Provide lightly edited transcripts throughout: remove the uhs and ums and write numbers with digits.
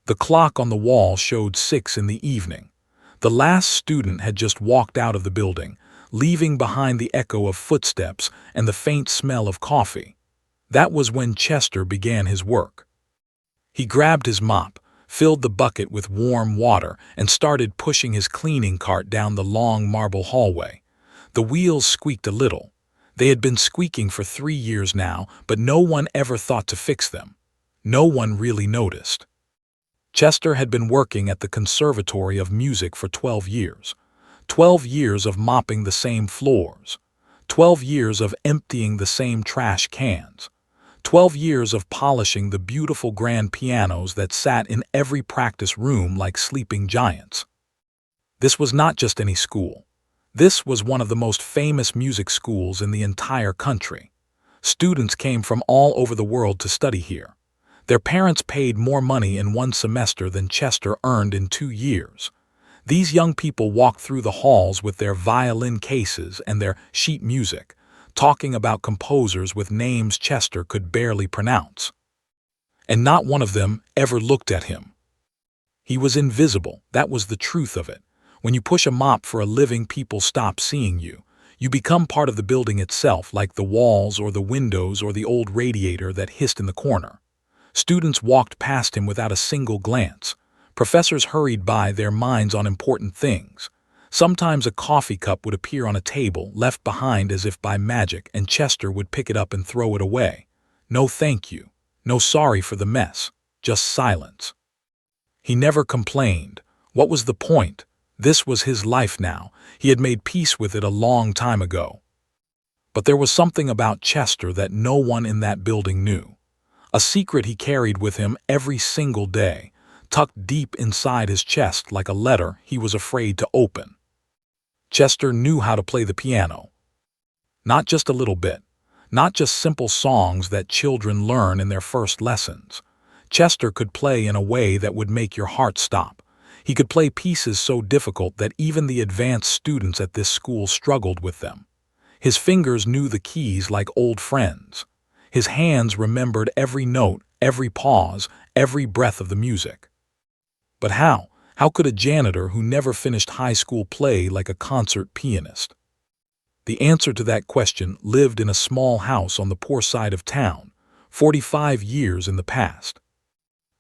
The clock on the wall showed 6 in the evening. The last student had just walked out of the building, leaving behind the echo of footsteps and the faint smell of coffee. That was when Chester began his work. He grabbed his mop, filled the bucket with warm water, and started pushing his cleaning cart down the long marble hallway. The wheels squeaked a little. They had been squeaking for 3 years now, but no one ever thought to fix them. No one really noticed. Chester had been working at the Conservatory of Music for 12 years. 12 years of mopping the same floors. 12 years of emptying the same trash cans. 12 years of polishing the beautiful grand pianos that sat in every practice room like sleeping giants. This was not just any school. This was one of the most famous music schools in the entire country. Students came from all over the world to study here. Their parents paid more money in 1 semester than Chester earned in 2 years. These young people walked through the halls with their violin cases and their sheet music, talking about composers with names Chester could barely pronounce. And not one of them ever looked at him. He was invisible, that was the truth of it. When you push a mop for a living, people stop seeing you. You become part of the building itself, like the walls or the windows or the old radiator that hissed in the corner. Students walked past him without a single glance. Professors hurried by, their minds on important things. Sometimes a coffee cup would appear on a table, left behind as if by magic, and Chester would pick it up and throw it away. No thank you. No sorry for the mess. Just silence. He never complained. What was the point? This was his life now. He had made peace with it a long time ago. But there was something about Chester that no one in that building knew. A secret he carried with him every single day, tucked deep inside his chest like a letter he was afraid to open. Chester knew how to play the piano. Not just a little bit. Not just simple songs that children learn in their first lessons. Chester could play in a way that would make your heart stop. He could play pieces so difficult that even the advanced students at this school struggled with them. His fingers knew the keys like old friends. His hands remembered every note, every pause, every breath of the music. But how? How could a janitor who never finished high school play like a concert pianist? The answer to that question lived in a small house on the poor side of town, 45 years in the past.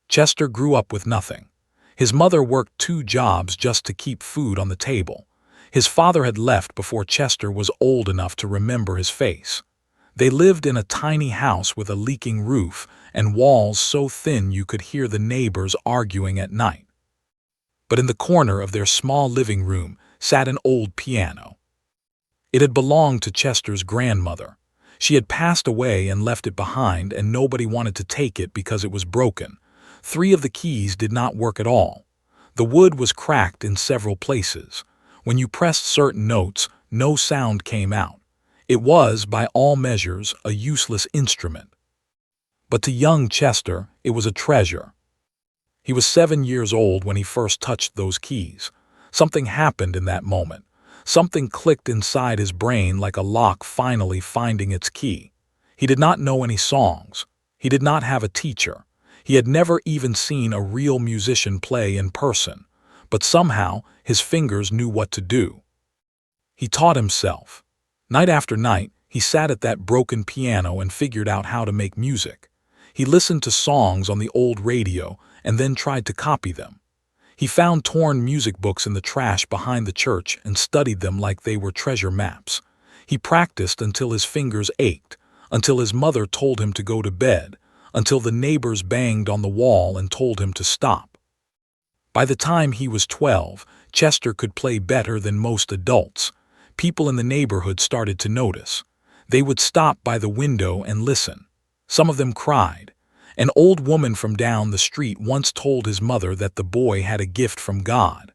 Chester grew up with nothing. His mother worked 2 jobs just to keep food on the table. His father had left before Chester was old enough to remember his face. They lived in a tiny house with a leaking roof and walls so thin you could hear the neighbors arguing at night. But in the corner of their small living room sat an old piano. It had belonged to Chester's grandmother. She had passed away and left it behind, and nobody wanted to take it because it was broken. 3 of the keys did not work at all. The wood was cracked in several places. When you pressed certain notes, no sound came out. It was, by all measures, a useless instrument. But to young Chester, it was a treasure. He was 7 years old when he first touched those keys. Something happened in that moment. Something clicked inside his brain like a lock finally finding its key. He did not know any songs. He did not have a teacher. He had never even seen a real musician play in person. But somehow, his fingers knew what to do. He taught himself. Night after night, he sat at that broken piano and figured out how to make music. He listened to songs on the old radio and then tried to copy them. He found torn music books in the trash behind the church and studied them like they were treasure maps. He practiced until his fingers ached, until his mother told him to go to bed, until the neighbors banged on the wall and told him to stop. By the time he was 12, Chester could play better than most adults. People in the neighborhood started to notice. They would stop by the window and listen. Some of them cried. An old woman from down the street once told his mother that the boy had a gift from God.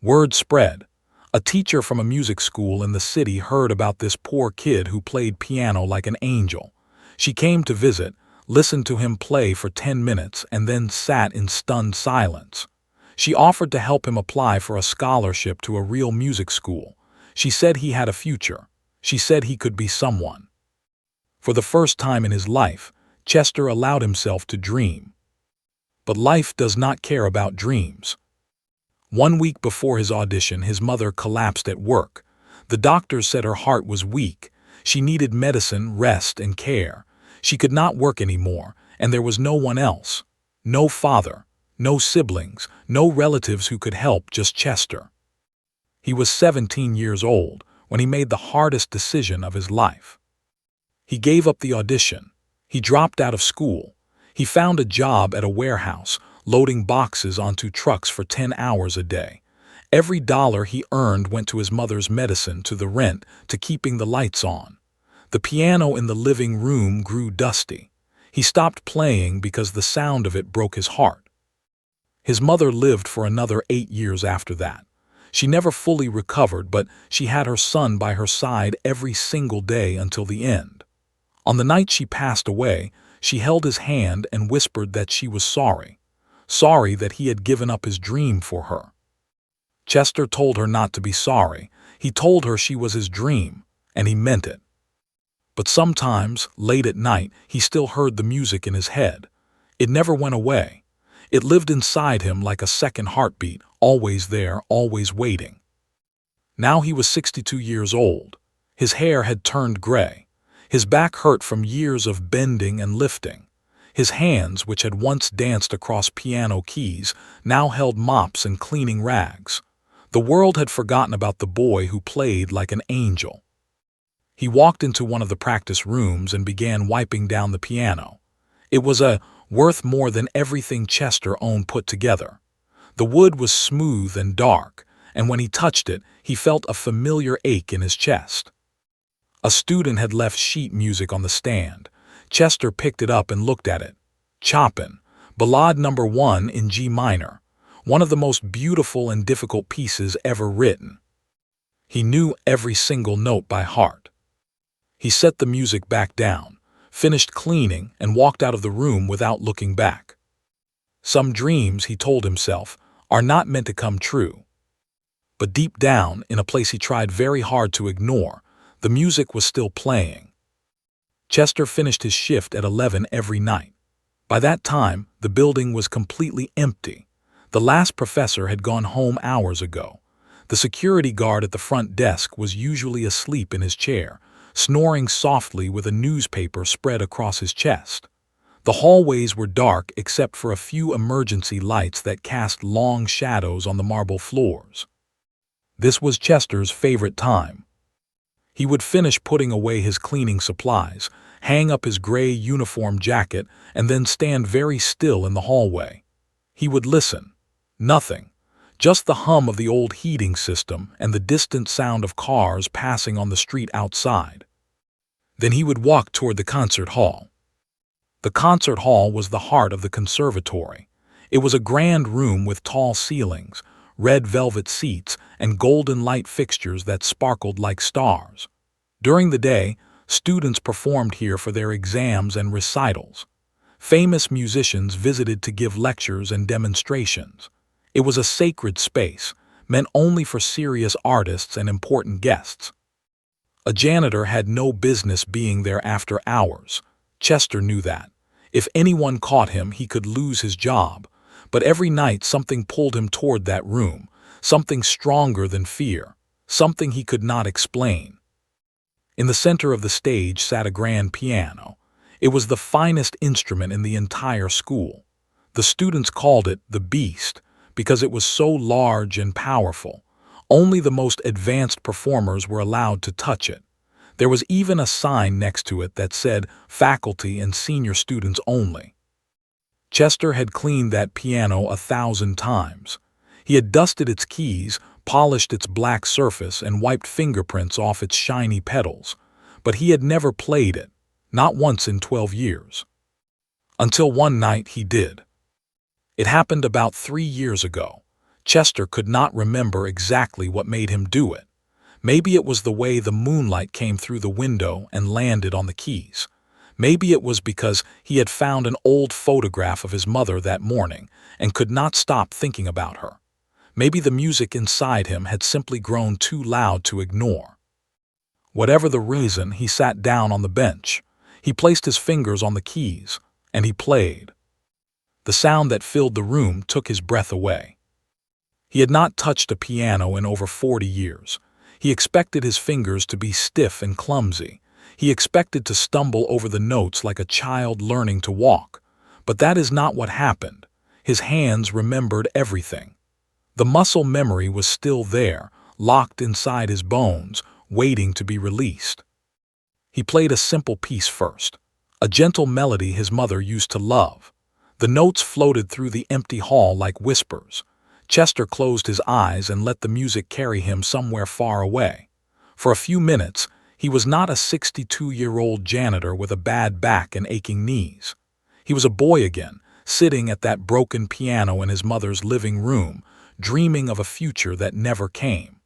Word spread. A teacher from a music school in the city heard about this poor kid who played piano like an angel. She came to visit, listened to him play for 10 minutes, and then sat in stunned silence. She offered to help him apply for a scholarship to a real music school. She said he had a future. She said he could be someone. For the first time in his life, Chester allowed himself to dream. But life does not care about dreams. 1 week before his audition, his mother collapsed at work. The doctors said her heart was weak. She needed medicine, rest, and care. She could not work anymore, and there was no one else. No father, no siblings, no relatives who could help, just Chester. He was 17 years old when he made the hardest decision of his life. He gave up the audition. He dropped out of school. He found a job at a warehouse, loading boxes onto trucks for 10 hours a day. Every dollar he earned went to his mother's medicine, to the rent, to keeping the lights on. The piano in the living room grew dusty. He stopped playing because the sound of it broke his heart. His mother lived for another 8 years after that. She never fully recovered, but she had her son by her side every single day until the end. On the night she passed away, she held his hand and whispered that she was sorry. Sorry that he had given up his dream for her. Chester told her not to be sorry. He told her she was his dream, and he meant it. But sometimes, late at night, he still heard the music in his head. It never went away. It lived inside him like a second heartbeat, always there, always waiting. Now he was 62 years old. His hair had turned gray. His back hurt from years of bending and lifting. His hands, which had once danced across piano keys, now held mops and cleaning rags. The world had forgotten about the boy who played like an angel. He walked into one of the practice rooms and began wiping down the piano. It was worth more than everything Chester owned put together. The wood was smooth and dark, and when he touched it, he felt a familiar ache in his chest. A student had left sheet music on the stand. Chester picked it up and looked at it. Chopin, Ballade No. 1 in G minor, one of the most beautiful and difficult pieces ever written. He knew every single note by heart. He set the music back down, finished cleaning, and walked out of the room without looking back. Some dreams, he told himself, are not meant to come true. But deep down, in a place he tried very hard to ignore, the music was still playing. Chester finished his shift at 11 every night. By that time, the building was completely empty. The last professor had gone home hours ago. The security guard at the front desk was usually asleep in his chair, snoring softly with a newspaper spread across his chest. The hallways were dark except for a few emergency lights that cast long shadows on the marble floors. This was Chester's favorite time. He would finish putting away his cleaning supplies, hang up his gray uniform jacket, and then stand very still in the hallway. He would listen. Nothing. Just the hum of the old heating system and the distant sound of cars passing on the street outside. Then he would walk toward the concert hall. The concert hall was the heart of the conservatory. It was a grand room with tall ceilings, red velvet seats, and golden light fixtures that sparkled like stars. During the day, students performed here for their exams and recitals. Famous musicians visited to give lectures and demonstrations. It was a sacred space, meant only for serious artists and important guests. A janitor had no business being there after hours. Chester knew that. If anyone caught him, he could lose his job. But every night something pulled him toward that room, something stronger than fear, something he could not explain. In the center of the stage sat a grand piano. It was the finest instrument in the entire school. The students called it the Beast because it was so large and powerful. Only the most advanced performers were allowed to touch it. There was even a sign next to it that said faculty and senior students only. Chester had cleaned that piano 1,000 times. He had dusted its keys, polished its black surface, and wiped fingerprints off its shiny pedals. But he had never played it, not once in 12 years. Until one night he did. It happened about 3 years ago. Chester could not remember exactly what made him do it. Maybe it was the way the moonlight came through the window and landed on the keys. Maybe it was because he had found an old photograph of his mother that morning and could not stop thinking about her. Maybe the music inside him had simply grown too loud to ignore. Whatever the reason, he sat down on the bench. He placed his fingers on the keys, and he played. The The sound that filled the room took his breath away. He had not touched a piano in over 40 years. He expected his fingers to be stiff and clumsy. He expected to stumble over the notes like a child learning to walk. But that is not what happened. His hands remembered everything. The muscle memory was still there, locked inside his bones, waiting to be released. He played a simple piece first, a gentle melody his mother used to love. The notes floated through the empty hall like whispers. Chester closed his eyes and let the music carry him somewhere far away. For a few minutes, he was not a 62-year-old janitor with a bad back and aching knees. He was a boy again, sitting at that broken piano in his mother's living room, dreaming of a future that never came.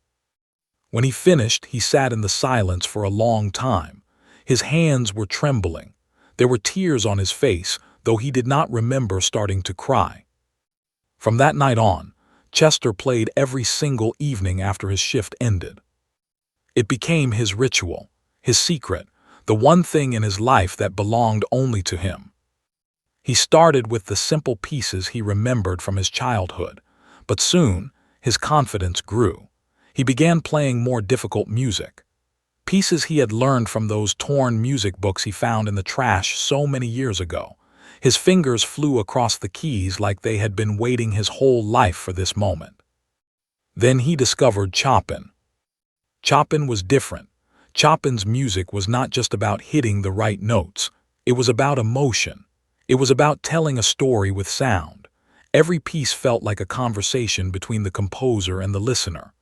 When he finished, he sat in the silence for a long time. His hands were trembling. There were tears on his face, though he did not remember starting to cry. From that night on, Chester played every single evening after his shift ended. It became his ritual, his secret, the one thing in his life that belonged only to him. He started with the simple pieces he remembered from his childhood, but soon his confidence grew. He began playing more difficult music. Pieces he had learned from those torn music books he found in the trash so many years ago. His fingers flew across the keys like they had been waiting his whole life for this moment. Then he discovered Chopin. Chopin was different. Chopin's music was not just about hitting the right notes. It was about emotion. It was about telling a story with sound. Every piece felt like a conversation between the composer and the listener.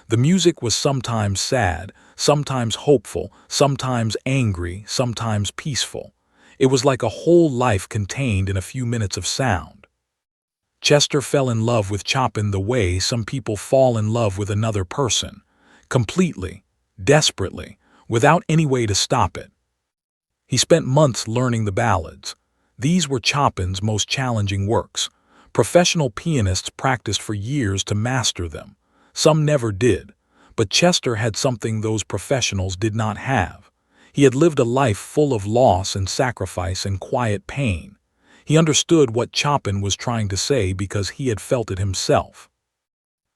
The music was sometimes sad, sometimes hopeful, sometimes angry, sometimes peaceful. It was like a whole life contained in a few minutes of sound. Chester fell in love with Chopin the way some people fall in love with another person, completely, desperately, without any way to stop it. He spent months learning the ballads. These were Chopin's most challenging works. Professional pianists practiced for years to master them. Some never did, but Chester had something those professionals did not have. He had lived a life full of loss and sacrifice and quiet pain. He understood what Chopin was trying to say because he had felt it himself.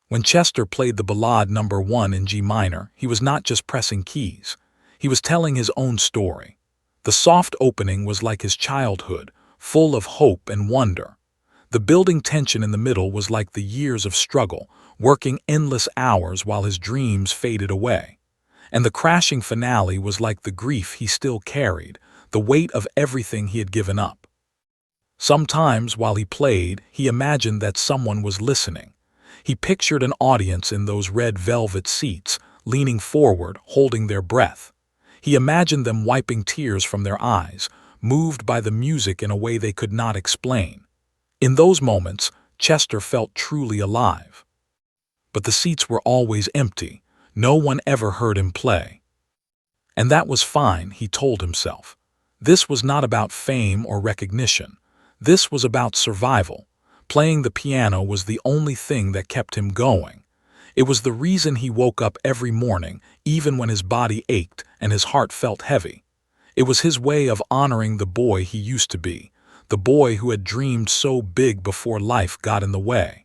When Chester played the Ballade No. 1 in G minor, he was not just pressing keys. He was telling his own story. The soft opening was like his childhood, full of hope and wonder. The building tension in the middle was like the years of struggle, working endless hours while his dreams faded away. And the crashing finale was like the grief he still carried, the weight of everything he had given up. Sometimes, while he played, he imagined that someone was listening. He pictured an audience in those red velvet seats, leaning forward, holding their breath. He imagined them wiping tears from their eyes, moved by the music in a way they could not explain. In those moments, Chester felt truly alive. But the seats were always empty. No one ever heard him play. And that was fine, he told himself. This was not about fame or recognition. This was about survival. Playing the piano was the only thing that kept him going. It was the reason he woke up every morning, even when his body ached and his heart felt heavy. It was his way of honoring the boy he used to be, the boy who had dreamed so big before life got in the way.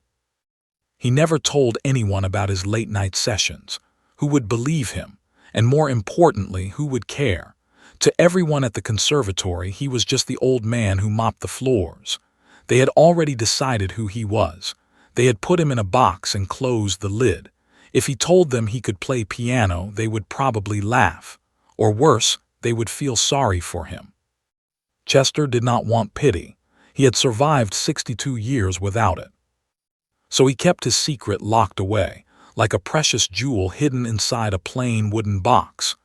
He never told anyone about his late-night sessions. Who would believe him? And more importantly, who would care? To everyone at the conservatory, he was just the old man who mopped the floors. They had already decided who he was. They had put him in a box and closed the lid. If he told them he could play piano, they would probably laugh. Or worse, they would feel sorry for him. Chester did not want pity. He had survived 62 years without it. So he kept his secret locked away, like a precious jewel hidden inside a plain wooden box.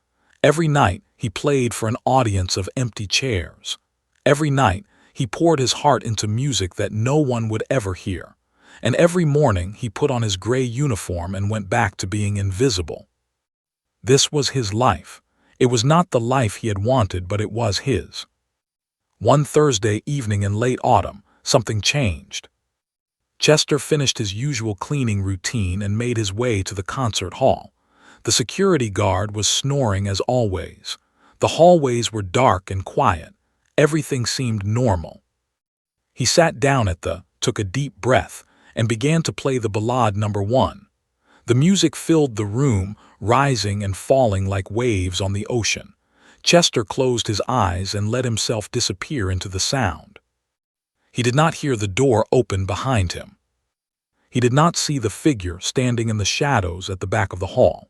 Every night, he played for an audience of empty chairs. Every night, he poured his heart into music that no one would ever hear. And every morning, he put on his gray uniform and went back to being invisible. This was his life. It was not the life he had wanted, but it was his. One Thursday evening in late autumn, something changed. Chester finished his usual cleaning routine and made his way to the concert hall. The security guard was snoring as always. The hallways were dark and quiet. Everything seemed normal. He sat down took a deep breath, and began to play the ballade number 1. The music filled the room, rising and falling like waves on the ocean. Chester closed his eyes and let himself disappear into the sound. He did not hear the door open behind him. He did not see the figure standing in the shadows at the back of the hall.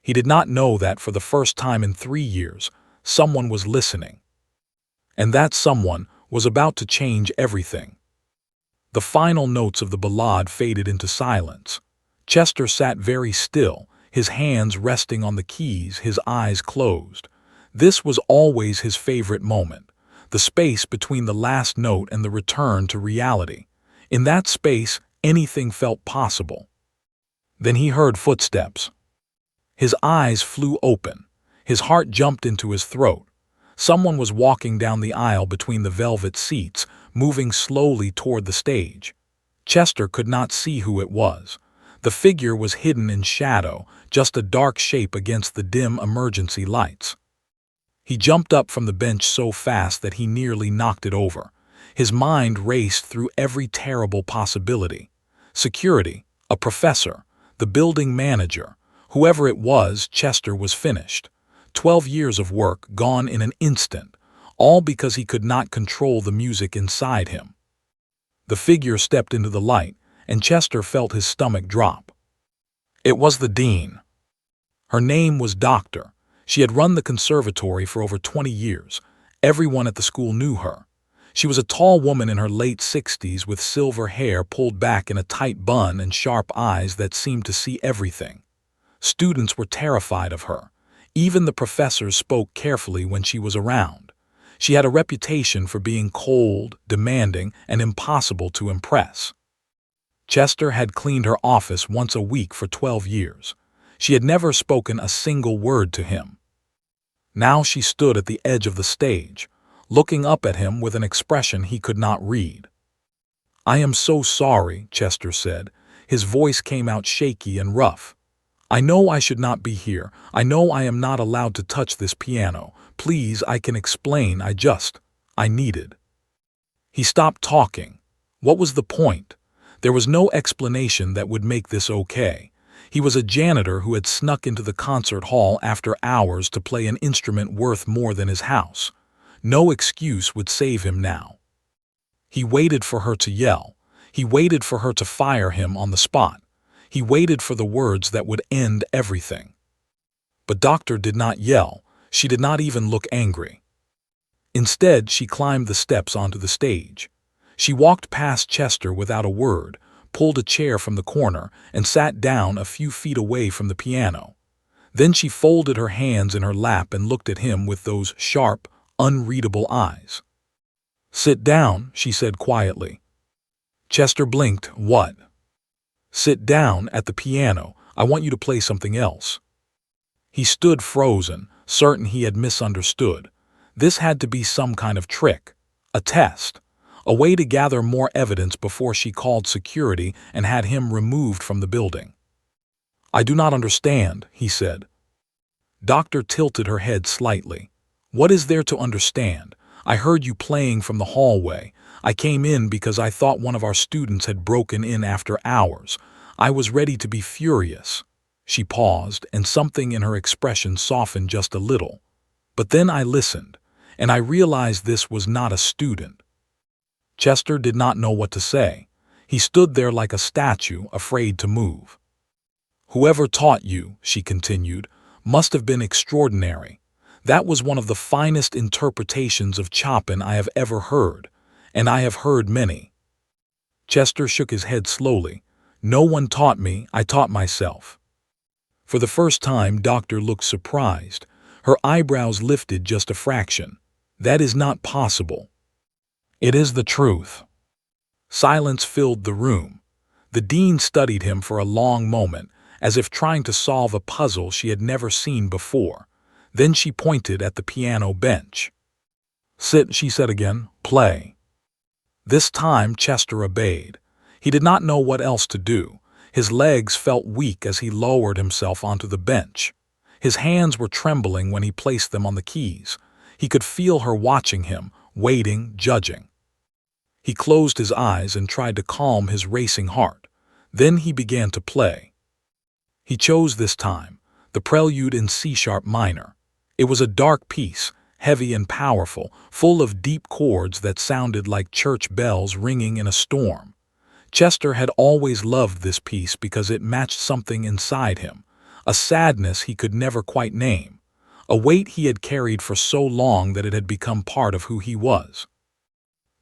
He did not know that for the first time in 3 years, someone was listening. And that someone was about to change everything. The final notes of the ballade faded into silence. Chester sat very still, his hands resting on the keys, his eyes closed. This was always his favorite moment, the space between the last note and the return to reality. In that space, anything felt possible. Then he heard footsteps. His eyes flew open. His heart jumped into his throat. Someone was walking down the aisle between the velvet seats, moving slowly toward the stage. Chester could not see who it was. The figure was hidden in shadow, just a dark shape against the dim emergency lights. He jumped up from the bench so fast that he nearly knocked it over. His mind raced through every terrible possibility. Security, a professor, the building manager, whoever it was, Chester was finished. 12 years of work gone in an instant, all because he could not control the music inside him. The figure stepped into the light, and Chester felt his stomach drop. It was the dean. Her name was Doctor. She had run the conservatory for over 20 years. Everyone at the school knew her. She was a tall woman in her late 60s with silver hair pulled back in a tight bun and sharp eyes that seemed to see everything. Students were terrified of her. Even the professors spoke carefully when she was around. She had a reputation for being cold, demanding, and impossible to impress. Chester had cleaned her office once a week for 12 years. She had never spoken a single word to him. Now she stood at the edge of the stage, looking up at him with an expression he could not read. "I am so sorry," Chester said. His voice came out shaky and rough. "I know I should not be here. I know I am not allowed to touch this piano. Please, I can explain. I needed." He stopped talking. What was the point? There was no explanation that would make this okay. He was a janitor who had snuck into the concert hall after hours to play an instrument worth more than his house. No excuse would save him now. He waited for her to yell. He waited for her to fire him on the spot. He waited for the words that would end everything. But Doctor did not yell. She did not even look angry. Instead, she climbed the steps onto the stage. She walked past Chester without a word, pulled a chair from the corner, and sat down a few feet away from the piano. Then she folded her hands in her lap and looked at him with those sharp, unreadable eyes. "Sit down," she said quietly. Chester blinked. "What?" "Sit down at the piano. I want you to play something else." He stood frozen, certain he had misunderstood. This had to be some kind of trick, a test, a way to gather more evidence before she called security and had him removed from the building. "I do not understand," he said. Doctor tilted her head slightly. "What is there to understand? I heard you playing from the hallway. I came in because I thought one of our students had broken in after hours. I was ready to be furious." She paused, and something in her expression softened just a little. "But then I listened, and I realized this was not a student." Chester did not know what to say. He stood there like a statue, afraid to move. "Whoever taught you," she continued, "must have been extraordinary. That was one of the finest interpretations of Chopin I have ever heard, and I have heard many." Chester shook his head slowly. "No one taught me, I taught myself." For the first time, Doctor looked surprised. Her eyebrows lifted just a fraction. "That is not possible." "It is the truth." Silence filled the room. The dean studied him for a long moment, as if trying to solve a puzzle she had never seen before. Then she pointed at the piano bench. "Sit," she said again. "Play." This time Chester obeyed. He did not know what else to do. His legs felt weak as he lowered himself onto the bench. His hands were trembling when he placed them on the keys. He could feel her watching him, waiting, judging. He closed his eyes and tried to calm his racing heart. Then he began to play. He chose this time the prelude in C-sharp minor. It was a dark piece, heavy and powerful, full of deep chords that sounded like church bells ringing in a storm. Chester had always loved this piece because it matched something inside him, a sadness he could never quite name, a weight he had carried for so long that it had become part of who he was.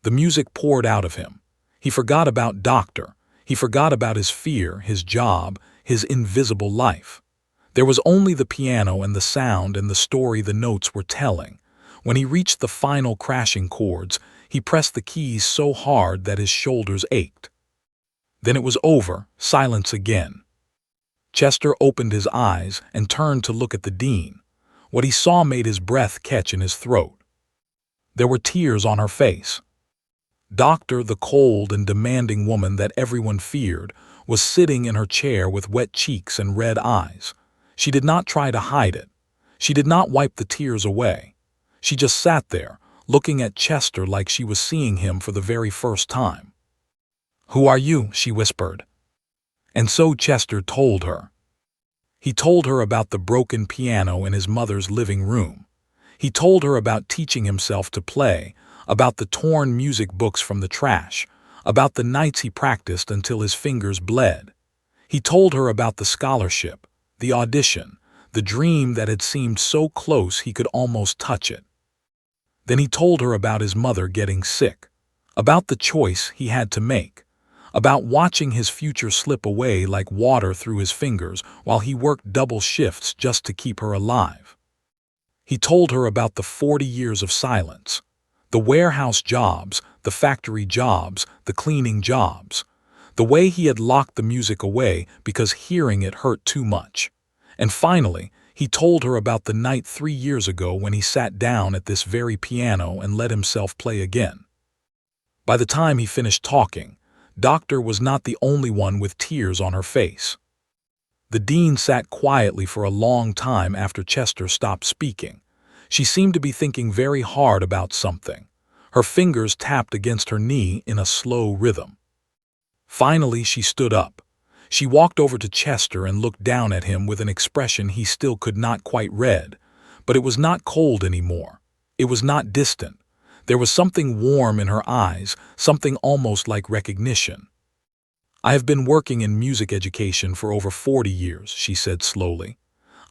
The music poured out of him. He forgot about Doctor. He forgot about his fear, his job, his invisible life. There was only the piano and the sound and the story the notes were telling. When he reached the final crashing chords, he pressed the keys so hard that his shoulders ached. Then it was over, silence again. Chester opened his eyes and turned to look at the dean. What he saw made his breath catch in his throat. There were tears on her face. Doctor, the cold and demanding woman that everyone feared, was sitting in her chair with wet cheeks and red eyes. She did not try to hide it. She did not wipe the tears away. She just sat there, looking at Chester like she was seeing him for the very first time. "Who are you?" she whispered. And so Chester told her. He told her about the broken piano in his mother's living room. He told her about teaching himself to play, about the torn music books from the trash, about the nights he practiced until his fingers bled. He told her about the scholarship, the audition, the dream that had seemed so close he could almost touch it. Then he told her about his mother getting sick, about the choice he had to make, about watching his future slip away like water through his fingers while he worked double shifts just to keep her alive. He told her about the 40 years of silence, the warehouse jobs, the factory jobs, the cleaning jobs, the way he had locked the music away because hearing it hurt too much. And finally, he told her about the night 3 years ago when he sat down at this very piano and let himself play again. By the time he finished talking, Doctor was not the only one with tears on her face. The dean sat quietly for a long time after Chester stopped speaking. She seemed to be thinking very hard about something. Her fingers tapped against her knee in a slow rhythm. Finally, she stood up. She walked over to Chester and looked down at him with an expression he still could not quite read. But it was not cold anymore. It was not distant. There was something warm in her eyes, something almost like recognition. "I have been working in music education for over 40 years, she said slowly.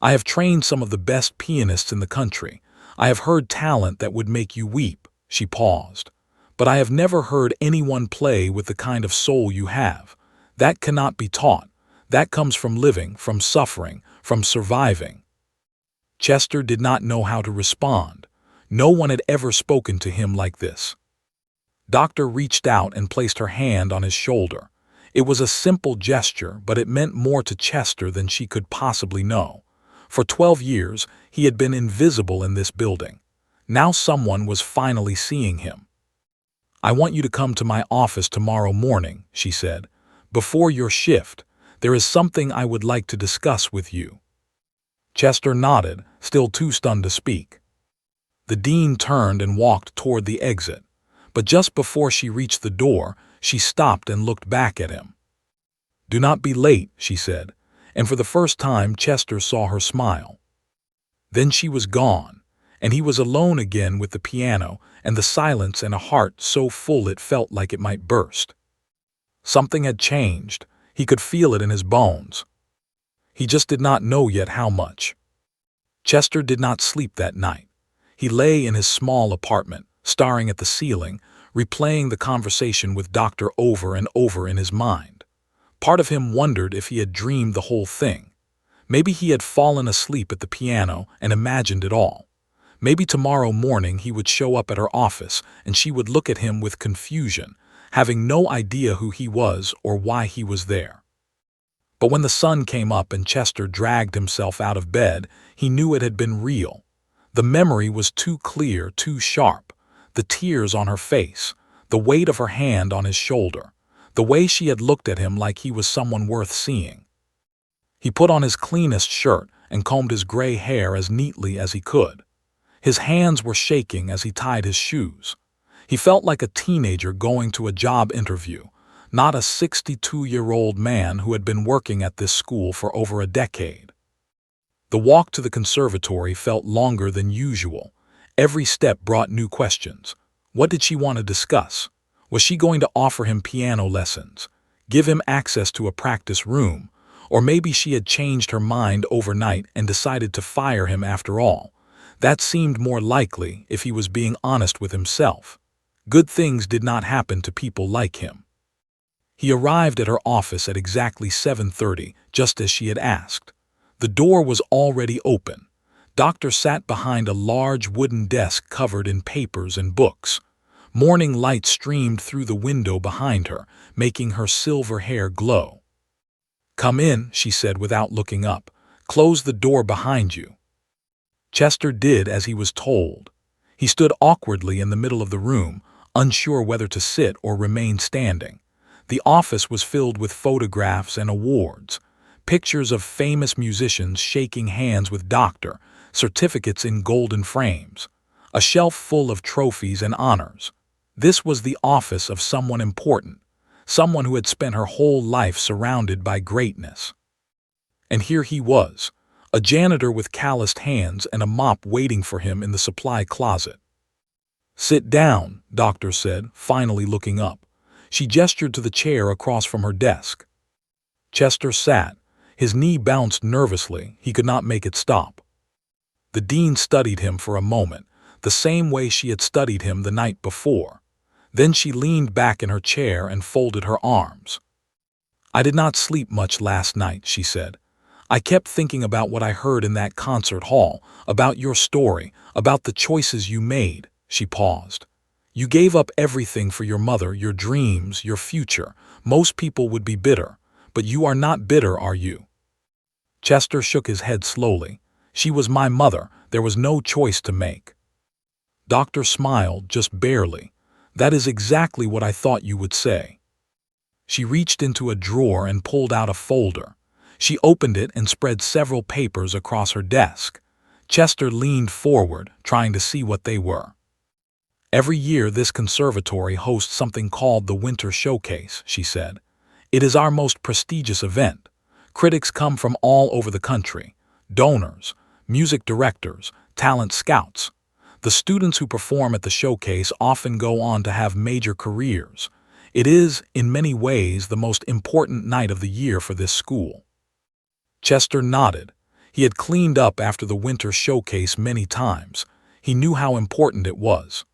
"I have trained some of the best pianists in the country. I have heard talent that would make you weep." She paused. "But I have never heard anyone play with the kind of soul you have. That cannot be taught. That comes from living, from suffering, from surviving." Chester did not know how to respond. No one had ever spoken to him like this. Doctor reached out and placed her hand on his shoulder. It was a simple gesture, but it meant more to Chester than she could possibly know. For 12 years, he had been invisible in this building. Now someone was finally seeing him. "I want you to come to my office tomorrow morning," she said. "Before your shift, there is something I would like to discuss with you." Chester nodded, still too stunned to speak. The dean turned and walked toward the exit, but just before she reached the door, she stopped and looked back at him. "Do not be late," she said, and for the first time Chester saw her smile. Then she was gone, and he was alone again with the piano and the silence and a heart so full it felt like it might burst. Something had changed. He could feel it in his bones. He just did not know yet how much. Chester did not sleep that night. He lay in his small apartment, staring at the ceiling, replaying the conversation with Doctor over and over in his mind. Part of him wondered if he had dreamed the whole thing. Maybe he had fallen asleep at the piano and imagined it all. Maybe tomorrow morning he would show up at her office and she would look at him with confusion, having no idea who he was or why he was there. But when the sun came up and Chester dragged himself out of bed, he knew it had been real. The memory was too clear, too sharp. The tears on her face, the weight of her hand on his shoulder, the way she had looked at him like he was someone worth seeing. He put on his cleanest shirt and combed his gray hair as neatly as he could. His hands were shaking as he tied his shoes. He felt like a teenager going to a job interview, not a 62-year-old man who had been working at this school for over a decade. The walk to the conservatory felt longer than usual. Every step brought new questions. What did she want to discuss? Was she going to offer him piano lessons, give him access to a practice room, or maybe she had changed her mind overnight and decided to fire him after all? That seemed more likely if he was being honest with himself. Good things did not happen to people like him. He arrived at her office at exactly 7:30, just as she had asked. The door was already open. Doctor sat behind a large wooden desk covered in papers and books. Morning light streamed through the window behind her, making her silver hair glow. "Come in," she said without looking up. "Close the door behind you." Chester did as he was told. He stood awkwardly in the middle of the room, unsure whether to sit or remain standing. The office was filled with photographs and awards, pictures of famous musicians shaking hands with Doctor, certificates in golden frames, a shelf full of trophies and honors. This was the office of someone important, someone who had spent her whole life surrounded by greatness. And here he was, a janitor with calloused hands and a mop waiting for him in the supply closet. "Sit down," Doctor said, finally looking up. She gestured to the chair across from her desk. Chester sat. His knee bounced nervously. He could not make it stop. The dean studied him for a moment, the same way she had studied him the night before. Then she leaned back in her chair and folded her arms. "I did not sleep much last night," she said. "I kept thinking about what I heard in that concert hall, about your story, about the choices you made." She paused. "You gave up everything for your mother, your dreams, your future. Most people would be bitter, but you are not bitter, are you?" Chester shook his head slowly. "She was my mother. There was no choice to make." Doctor smiled, just barely. "That is exactly what I thought you would say." She reached into a drawer and pulled out a folder. She opened it and spread several papers across her desk. Chester leaned forward, trying to see what they were. "Every year this conservatory hosts something called the Winter Showcase," she said. "It is our most prestigious event. Critics come from all over the country, donors, music directors, talent scouts. The students who perform at the showcase often go on to have major careers. It is, in many ways, the most important night of the year for this school." Chester nodded. He had cleaned up after the Winter Showcase many times. He knew how important it was.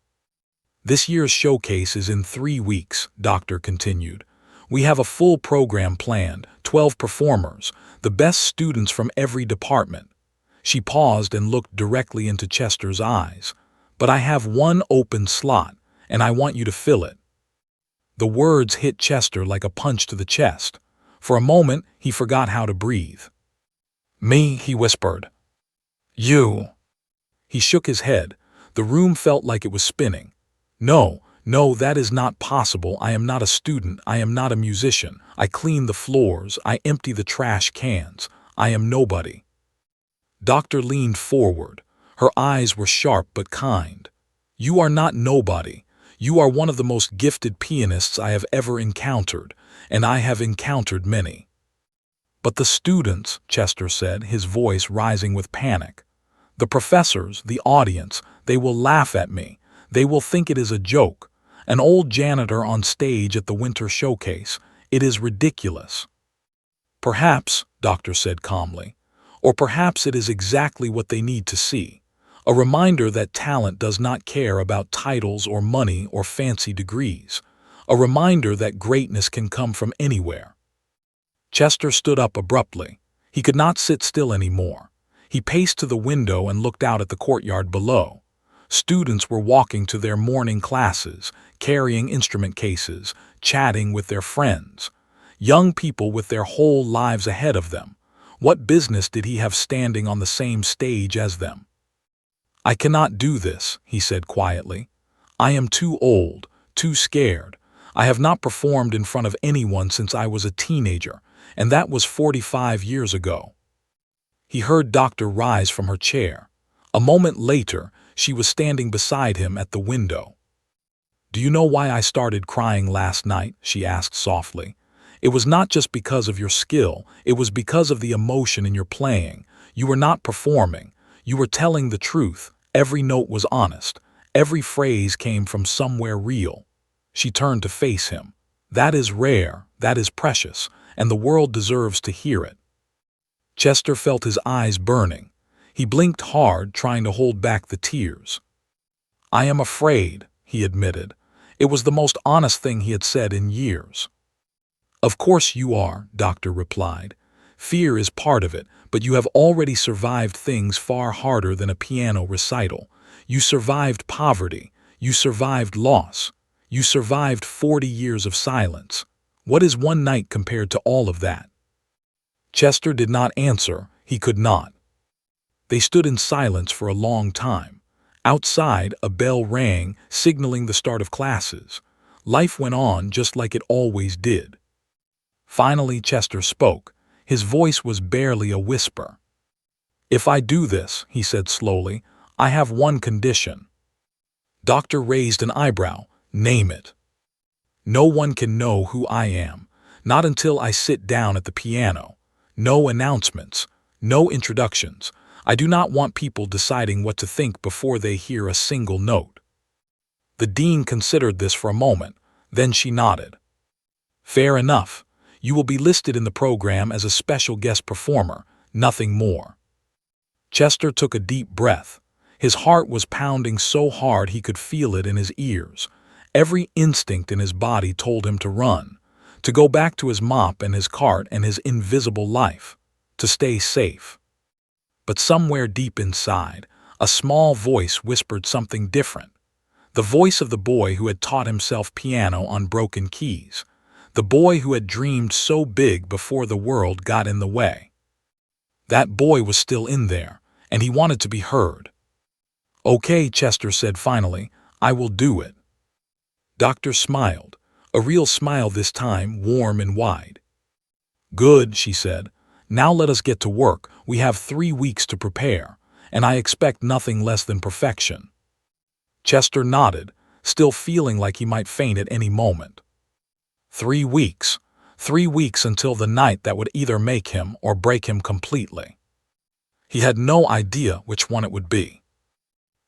"This year's showcase is in 3 weeks," Doctor continued. "We have a full program planned, 12 performers, the best students from every department." She paused and looked directly into Chester's eyes. "But I have one open slot, and I want you to fill it." The words hit Chester like a punch to the chest. For a moment, he forgot how to breathe. "Me," he whispered. "You." He shook his head. The room felt like it was spinning. "No, no, that is not possible. I am not a student. I am not a musician. I clean the floors. I empty the trash cans. I am nobody." Doctor leaned forward. Her eyes were sharp but kind. "You are not nobody. You are one of the most gifted pianists I have ever encountered, and I have encountered many." "But the students," Chester said, his voice rising with panic. "The professors, the audience, they will laugh at me. They will think it is a joke. An old janitor on stage at the Winter Showcase. It is ridiculous." "Perhaps," Doctor said calmly, "or perhaps it is exactly what they need to see. A reminder that talent does not care about titles or money or fancy degrees. A reminder that greatness can come from anywhere." Chester stood up abruptly. He could not sit still anymore. He paced to the window and looked out at the courtyard below. Students were walking to their morning classes, carrying instrument cases, chatting with their friends. Young people with their whole lives ahead of them. What business did he have standing on the same stage as them? "I cannot do this," he said quietly. "I am too old, too scared. I have not performed in front of anyone since I was a teenager, and that was 45 years ago." He heard Doctor rise from her chair. A moment later, she was standing beside him at the window. "Do you know why I started crying last night?" she asked softly. "It was not just because of your skill, it was because of the emotion in your playing. You were not performing. You were telling the truth. Every note was honest. Every phrase came from somewhere real." She turned to face him. "That is rare, that is precious, and the world deserves to hear it." Chester felt his eyes burning. He blinked hard, trying to hold back the tears. "I am afraid," he admitted. It was the most honest thing he had said in years. "Of course you are," Doctor replied. "Fear is part of it, but you have already survived things far harder than a piano recital. You survived poverty. You survived loss. You survived 40 years of silence. What is one night compared to all of that?" Chester did not answer. He could not. They stood in silence for a long time. Outside, a bell rang, signaling the start of classes. Life went on just like it always did. Finally, Chester spoke. His voice was barely a whisper. "If I do this," he said slowly, "I have one condition." Doctor raised an eyebrow. "Name it." "No one can know who I am, not until I sit down at the piano. No announcements, no introductions. I do not want people deciding what to think before they hear a single note." The dean considered this for a moment. Then she nodded. "Fair enough. You will be listed in the program as a special guest performer, nothing more." Chester took a deep breath. His heart was pounding so hard he could feel it in his ears. Every instinct in his body told him to run, to go back to his mop and his cart and his invisible life, to stay safe. But somewhere deep inside, a small voice whispered something different. The voice of the boy who had taught himself piano on broken keys. The boy who had dreamed so big before the world got in the way. That boy was still in there, and he wanted to be heard. "Okay," Chester said finally, "I will do it." Doctor smiled, a real smile this time, warm and wide. "Good," she said. "Now let us get to work. We have 3 weeks to prepare, and I expect nothing less than perfection." Chester nodded, still feeling like he might faint at any moment. 3 weeks. 3 weeks until the night that would either make him or break him completely. He had no idea which one it would be.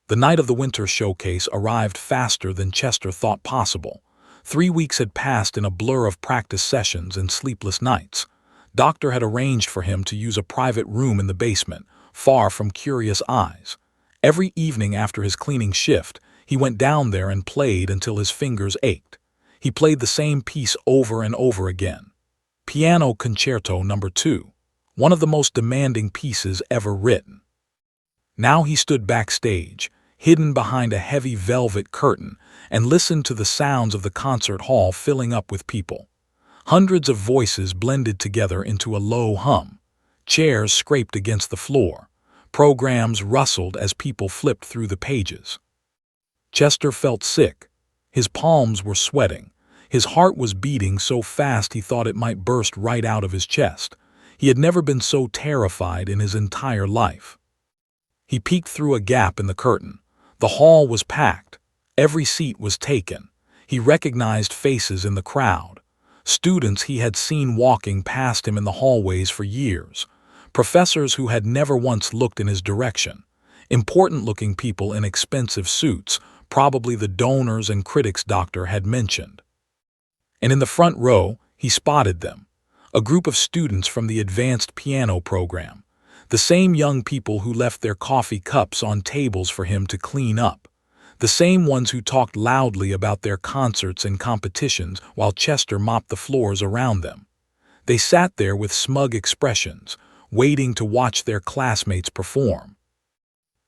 The night of the winter showcase arrived faster than Chester thought possible. 3 weeks had passed in a blur of practice sessions and sleepless nights. Doctor had arranged for him to use a private room in the basement, far from curious eyes. Every evening after his cleaning shift, he went down there and played until his fingers ached. He played the same piece over and over again. Piano Concerto No. 2, one of the most demanding pieces ever written. Now he stood backstage, hidden behind a heavy velvet curtain, and listened to the sounds of the concert hall filling up with people. Hundreds of voices blended together into a low hum. Chairs scraped against the floor. Programs rustled as people flipped through the pages. Chester felt sick. His palms were sweating. His heart was beating so fast he thought it might burst right out of his chest. He had never been so terrified in his entire life. He peeked through a gap in the curtain. The hall was packed. Every seat was taken. He recognized faces in the crowd. Students he had seen walking past him in the hallways for years. Professors who had never once looked in his direction. Important-looking people in expensive suits, probably the donors and critics Doctor had mentioned. And in the front row, he spotted them. A group of students from the advanced piano program. The same young people who left their coffee cups on tables for him to clean up. The same ones who talked loudly about their concerts and competitions while Chester mopped the floors around them. They sat there with smug expressions, waiting to watch their classmates perform.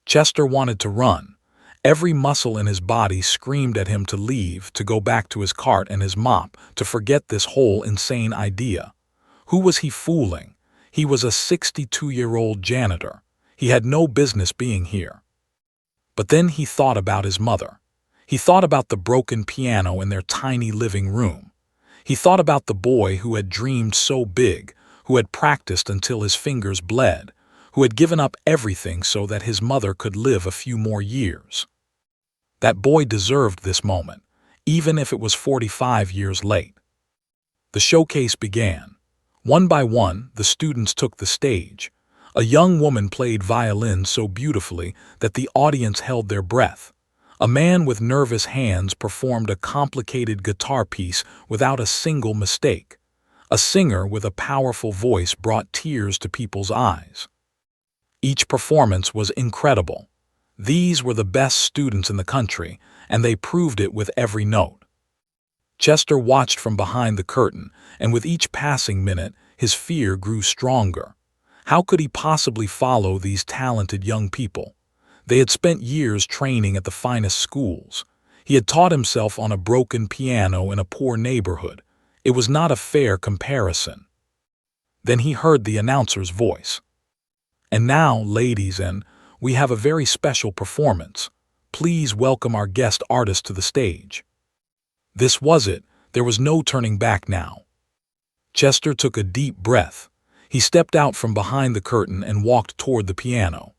Chester wanted to run. Every muscle in his body screamed at him to leave, to go back to his cart and his mop, to forget this whole insane idea. Who was he fooling? He was a 62-year-old janitor. He had no business being here. But then he thought about his mother. He thought about the broken piano in their tiny living room. He thought about the boy who had dreamed so big, who had practiced until his fingers bled, who had given up everything so that his mother could live a few more years. That boy deserved this moment, even if it was 45 years late. The showcase began. One by one, the students took the stage. A young woman played violin so beautifully that the audience held their breath. A man with nervous hands performed a complicated guitar piece without a single mistake. A singer with a powerful voice brought tears to people's eyes. Each performance was incredible. These were the best students in the country, and they proved it with every note. Chester watched from behind the curtain, and with each passing minute, his fear grew stronger. How could he possibly follow these talented young people? They had spent years training at the finest schools. He had taught himself on a broken piano in a poor neighborhood. It was not a fair comparison. Then he heard the announcer's voice. "And now, ladies, we have a very special performance. Please welcome our guest artist to the stage." This was it. There was no turning back now. Chester took a deep breath. He stepped out from behind the curtain and walked toward the piano.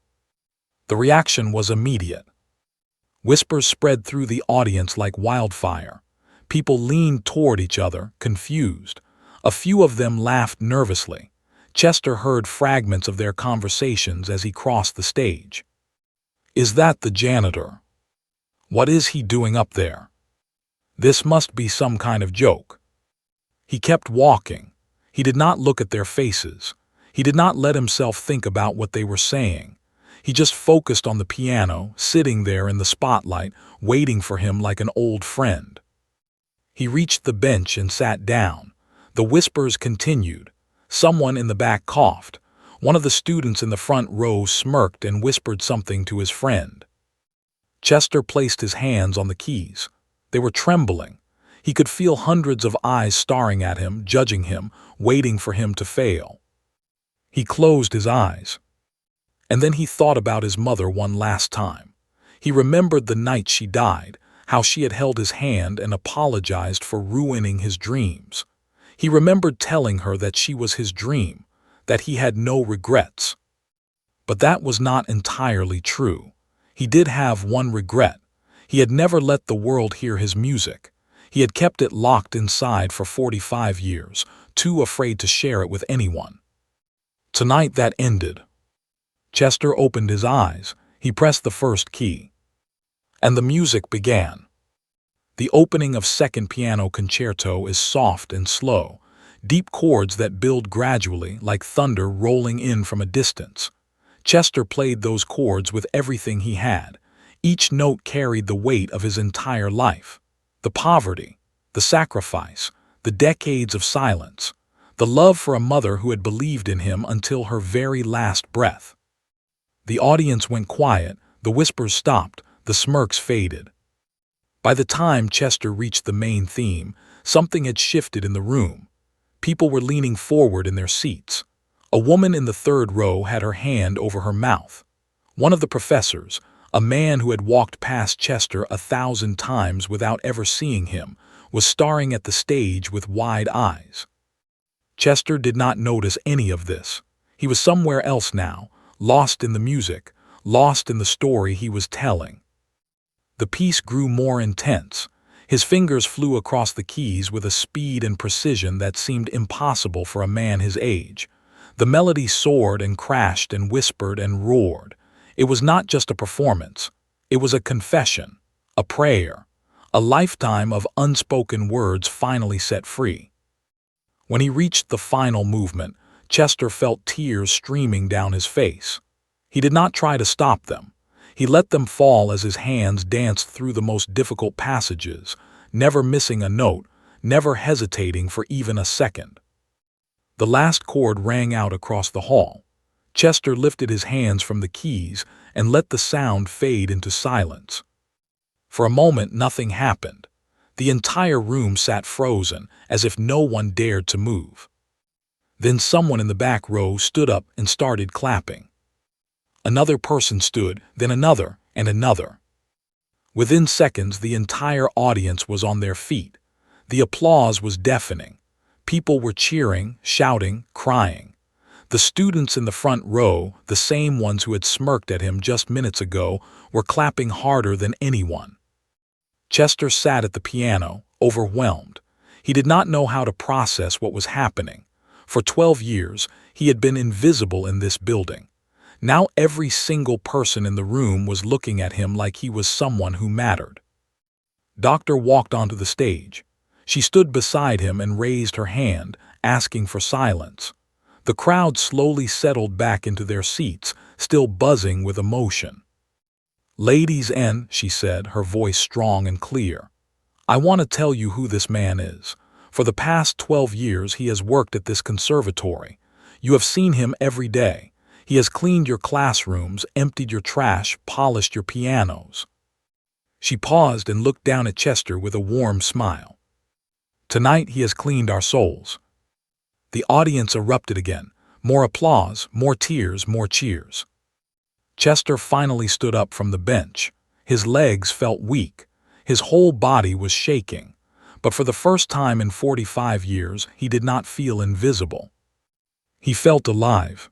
The reaction was immediate. Whispers spread through the audience like wildfire. People leaned toward each other, confused. A few of them laughed nervously. Chester heard fragments of their conversations as he crossed the stage. "Is that the janitor? What is he doing up there? This must be some kind of joke." He kept walking. He did not look at their faces. He did not let himself think about what they were saying. He just focused on the piano, sitting there in the spotlight, waiting for him like an old friend. He reached the bench and sat down. The whispers continued. Someone in the back coughed. One of the students in the front row smirked and whispered something to his friend. Chester placed his hands on the keys. They were trembling. He could feel hundreds of eyes staring at him, judging him, waiting for him to fail. He closed his eyes. And then he thought about his mother one last time. He remembered the night she died, how she had held his hand and apologized for ruining his dreams. He remembered telling her that she was his dream, that he had no regrets. But that was not entirely true. He did have one regret. He had never let the world hear his music. He had kept it locked inside for 45 years, too afraid to share it with anyone. Tonight that ended. Chester opened his eyes. He pressed the first key. And the music began. The opening of Second Piano Concerto is soft and slow, deep chords that build gradually like thunder rolling in from a distance. Chester played those chords with everything he had. Each note carried the weight of his entire life. The poverty, the sacrifice, the decades of silence, the love for a mother who had believed in him until her very last breath. The audience went quiet, the whispers stopped, the smirks faded. By the time Chester reached the main theme, something had shifted in the room. People were leaning forward in their seats. A woman in the third row had her hand over her mouth. One of the professors, a man who had walked past Chester 1,000 times without ever seeing him, was staring at the stage with wide eyes. Chester did not notice any of this. He was somewhere else now, lost in the music, lost in the story he was telling. The piece grew more intense. His fingers flew across the keys with a speed and precision that seemed impossible for a man his age. The melody soared and crashed and whispered and roared. It was not just a performance. It was a confession, a prayer, a lifetime of unspoken words finally set free. When he reached the final movement, Chester felt tears streaming down his face. He did not try to stop them. He let them fall as his hands danced through the most difficult passages, never missing a note, never hesitating for even a second. The last chord rang out across the hall. Chester lifted his hands from the keys and let the sound fade into silence. For a moment, nothing happened. The entire room sat frozen, as if no one dared to move. Then someone in the back row stood up and started clapping. Another person stood, then another, and another. Within seconds, the entire audience was on their feet. The applause was deafening. People were cheering, shouting, crying. The students in the front row, the same ones who had smirked at him just minutes ago, were clapping harder than anyone. Chester sat at the piano, overwhelmed. He did not know how to process what was happening. For 12 years, he had been invisible in this building. Now every single person in the room was looking at him like he was someone who mattered. Doctor walked onto the stage. She stood beside him and raised her hand, asking for silence. The crowd slowly settled back into their seats, still buzzing with emotion. "Ladies and," she said, her voice strong and clear, "I want to tell you who this man is. For the past 12 years he has worked at this conservatory. You have seen him every day. He has cleaned your classrooms, emptied your trash, polished your pianos." She paused and looked down at Chester with a warm smile. "Tonight he has cleaned our souls." The audience erupted again. More applause, more tears, more cheers. Chester finally stood up from the bench. His legs felt weak. His whole body was shaking. But for the first time in 45 years, he did not feel invisible. He felt alive.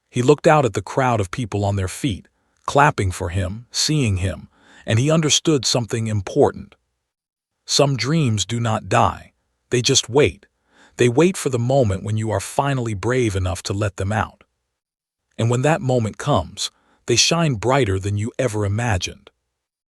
He looked out at the crowd of people on their feet, clapping for him, seeing him, and he understood something important. Some dreams do not die. They just wait. They wait for the moment when you are finally brave enough to let them out. And when that moment comes, they shine brighter than you ever imagined.